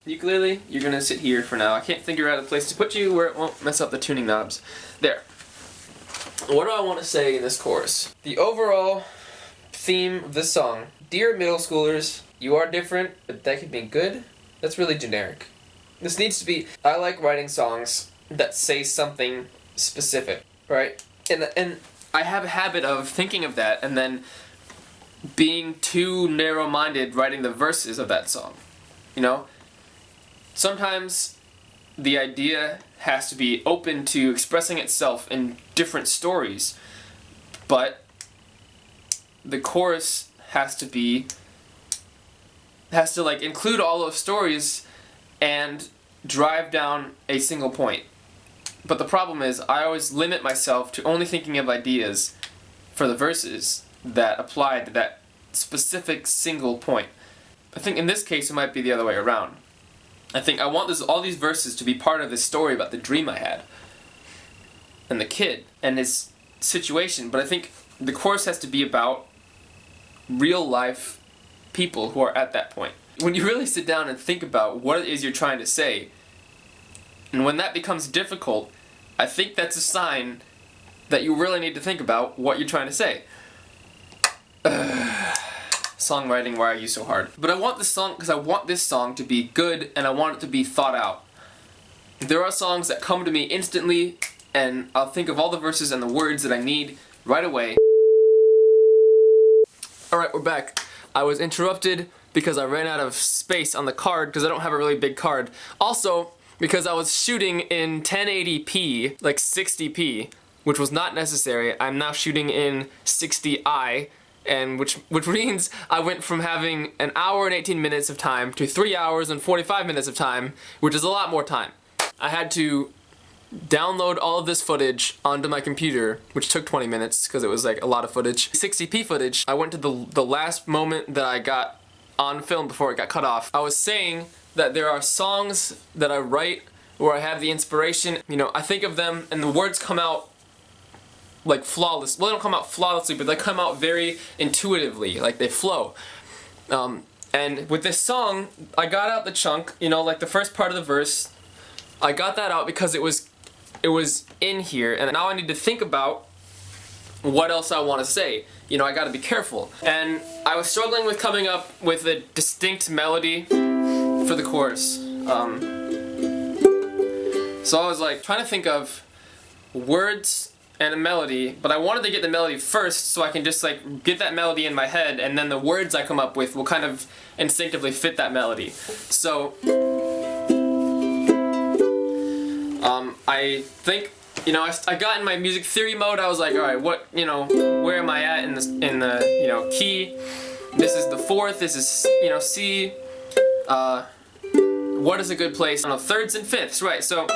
Ukulele, you're gonna sit here for now. I can't figure out a place to put you where it won't mess up the tuning knobs. There. What do I want to say in this chorus? The overall theme of this song: dear middle schoolers, you are different, but that could be good. That's really generic. This needs to be. I like writing songs that say something specific, right? And I have a habit of thinking of that and then being too narrow-minded writing the verses of that song. You know? Sometimes the idea has to be open to expressing itself in different stories, but the chorus has to like include all those stories and drive down a single point. But the problem is I always limit myself to only thinking of ideas for the verses that apply to that specific single point. I think in this case it might be the other way around. I think I want all these verses to be part of this story about the dream I had and the kid and his situation, but I think the chorus has to be about real life people who are at that point. When you really sit down and think about what it is you're trying to say, and when that becomes difficult, I think that's a sign that you really need to think about what you're trying to say. Songwriting, why are you so hard? But I want this song because I want this song to be good and I want it to be thought out. There are songs that come to me instantly and I'll think of all the verses and the words that I need right away. Alright, we're back. I was interrupted because I ran out of space on the card because I don't have a really big card. Also, because I was shooting in 1080p, like 60p, which was not necessary. I'm now shooting in 60i. And which means I went from having an hour and 18 minutes of time to 3 hours and 45 minutes of time, which is a lot more time. I had to download all of this footage onto my computer, which took 20 minutes because it was like a lot of footage. 60p footage. I went to the last moment that I got on film before it got cut off. I was saying that there are songs that I write where I have the inspiration, you know, I think of them and the words come out like flawless. Well, they don't come out flawlessly, but they come out very intuitively, like they flow. And with this song, I got out the chunk, you know, like the first part of the verse. I got that out because it was in here, and now I need to think about what else I want to say. You know, I got to be careful. And I was struggling with coming up with a distinct melody for the chorus. So I was like trying to think of words and a melody, but I wanted to get the melody first so I can just like get that melody in my head and then the words I come up with will kind of instinctively fit that melody. So I think, you know, I got in my music theory mode. I was like, alright, what, you know, where am I at in the you know, key? This is the fourth, this is, you know, C. What is a good place? I don't know, thirds and fifths, right, so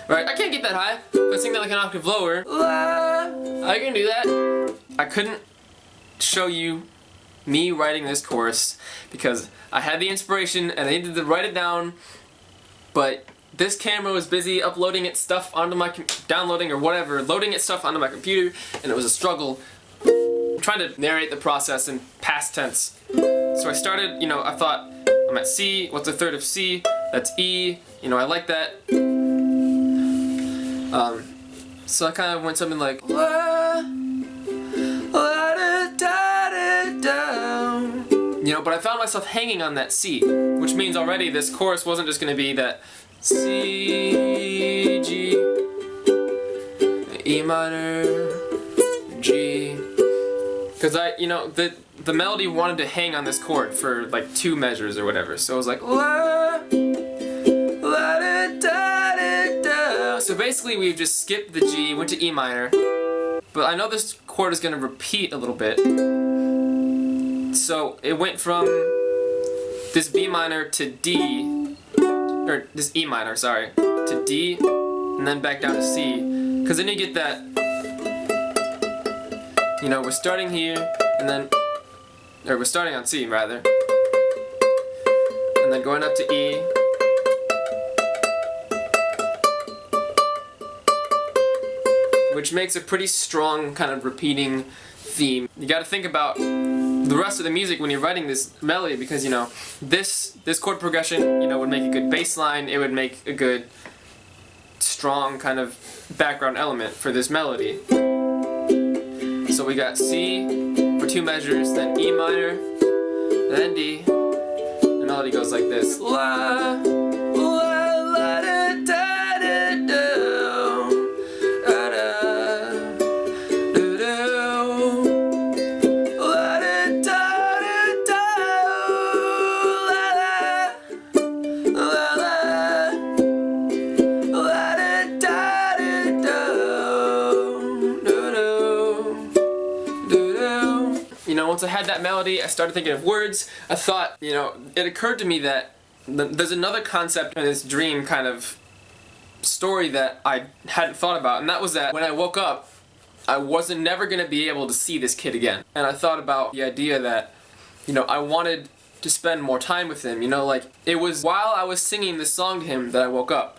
right, I can't get that high. If I sing that like an octave lower, I can do that. I couldn't show you me writing this chorus because I had the inspiration and I needed to write it down, but this camera was busy uploading its stuff onto my downloading or whatever, loading its stuff onto my computer, and it was a struggle trying to narrate the process in past tense. So I started, you know, I thought I'm at C. What's a third of C? That's E. You know, I like that. So I kind of went something like you know, but I found myself hanging on that C, which means already this chorus wasn't just going to be that C, G, E minor, G, because you know, the melody wanted to hang on this chord for like 2 measures or whatever, so I was like so basically we've just skipped the G, went to E minor, but I know this chord is going to repeat a little bit, so it went from this B minor to D, or this E minor, sorry, to D, and then back down to C, because then you get that, you know, we're starting here, and then, or we're starting on C rather, and then going up to E, which makes a pretty strong kind of repeating theme. You gotta think about the rest of the music when you're writing this melody, because you know this chord progression, you know, would make a good bass line. It would make a good strong kind of background element for this melody. So we got C for 2 measures, then E minor, then D. The melody goes like this. La, la, la, da, da, da, do, da, da, do, do. La, da, da, da, do, la, la, la, la, la, da, da, da, do, do, do, do. You know, once I had that melody, I started thinking of words. I thought, you know, it occurred to me that there's another concept in this dream kind of story that I hadn't thought about, and that was that when I woke up, I wasn't never gonna be able to see this kid again. And I thought about the idea that, you know, I wanted to spend more time with him. You know, like, it was while I was singing this song to him that I woke up.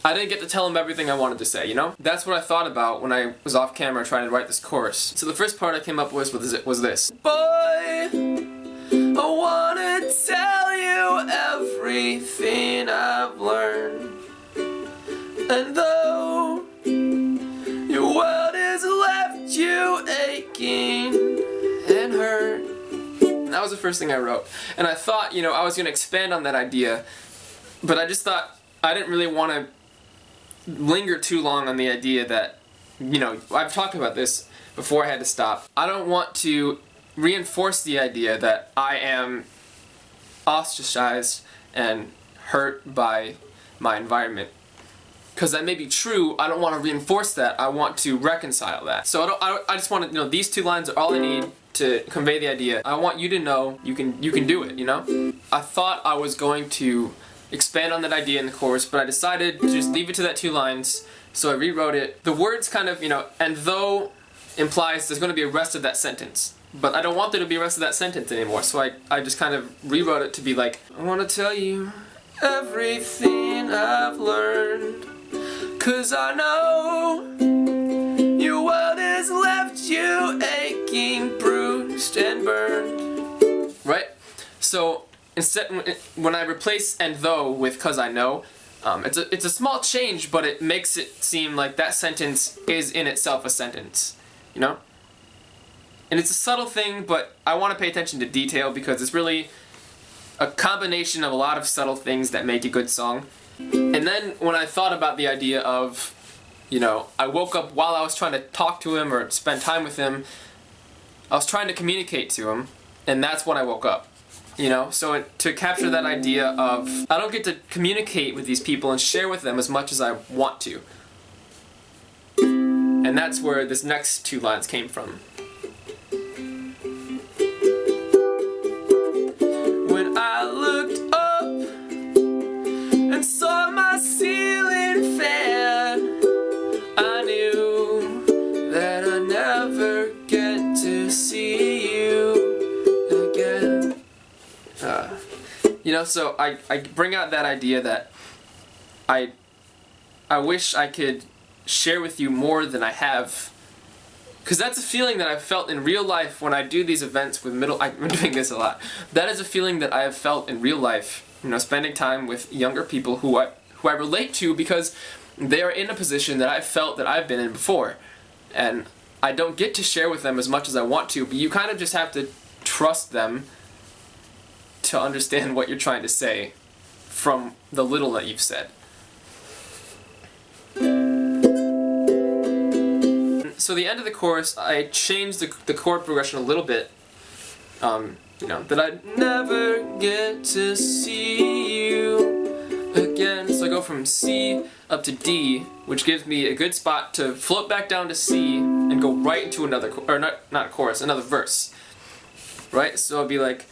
I didn't get to tell him everything I wanted to say, you know? That's what I thought about when I was off camera trying to write this chorus. So the first part I came up with was this. Boy, I wanna tell you everything I've learned. And though your world has left you aching and hurt. And that was the first thing I wrote. And I thought, you know, I was gonna expand on that idea, but I just thought I didn't really want to linger too long on the idea that, you know, I've talked about this before I had to stop. I don't want to reinforce the idea that I am ostracized and hurt by my environment. Because that may be true, I don't want to reinforce that, I want to reconcile that. So I just want to, you know, these 2 lines are all I need to convey the idea. I want you to know you can do it, you know? I thought I was going to expand on that idea in the chorus, but I decided to just leave it to that 2 lines, so I rewrote it. The words kind of, you know, and though implies there's going to be a rest of that sentence, but I don't want there to be a rest of that sentence anymore, so I just kind of rewrote it to be like, I want to tell you everything I've learned, 'cause I know your world has left you aching, bruised, and burned. Right? So instead, when I replace and though with 'cause I know, it's a small change, but it makes it seem like that sentence is in itself a sentence, you know? And it's a subtle thing, but I want to pay attention to detail because it's really a combination of a lot of subtle things that make a good song. And then when I thought about the idea of, you know, I woke up while I was trying to talk to him or spend time with him, I was trying to communicate to him, and that's when I woke up. You know, so to capture that idea of I don't get to communicate with these people and share with them as much as I want to. And that's where this next 2 lines came from. When I looked up and saw my ceiling fan, I knew that I never get to see you again. You know, so I bring out that idea that I wish I could share with you more than I have, because that's a feeling that I've felt in real life when I do these events with I'm doing this a lot. That is a feeling that I have felt in real life, you know, spending time with younger people who I relate to because they are in a position that I've felt that I've been in before, and I don't get to share with them as much as I want to, but you kind of just have to trust them to understand what you're trying to say from the little that you've said. So the end of the chorus, I changed the chord progression a little bit. You know, that I'd never get to see you again. So I go from C up to D, which gives me a good spot to float back down to C and go right into another, or not a chorus, another verse. Right? So it'll be like,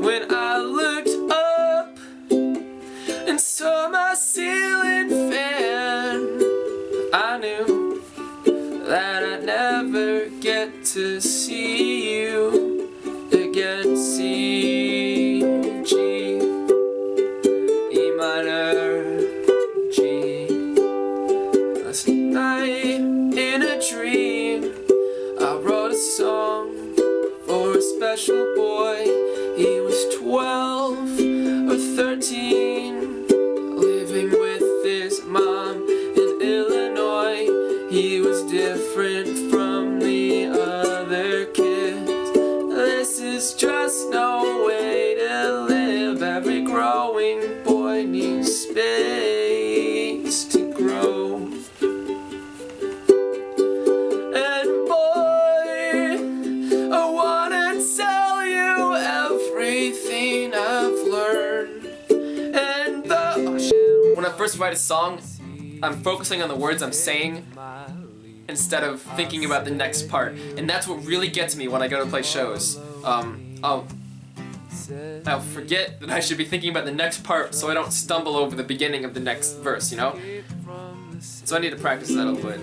when I looked up and saw my ceiling fan, I knew that I'd never get to see you again. C, G, E minor, G. Last night in a dream, special boy. He was 12 or 13, living with his mom in Illinois. He was different from the other kids. This is just no way to live. Every growing boy needs space to grow. And boy, I wanna tell you everything I've learned. And when I first write a song, I'm focusing on the words I'm saying instead of thinking about the next part, and that's what really gets me when I go to play shows. I'll forget that I should be thinking about the next part so I don't stumble over the beginning of the next verse, you know? So I need to practice that a little bit.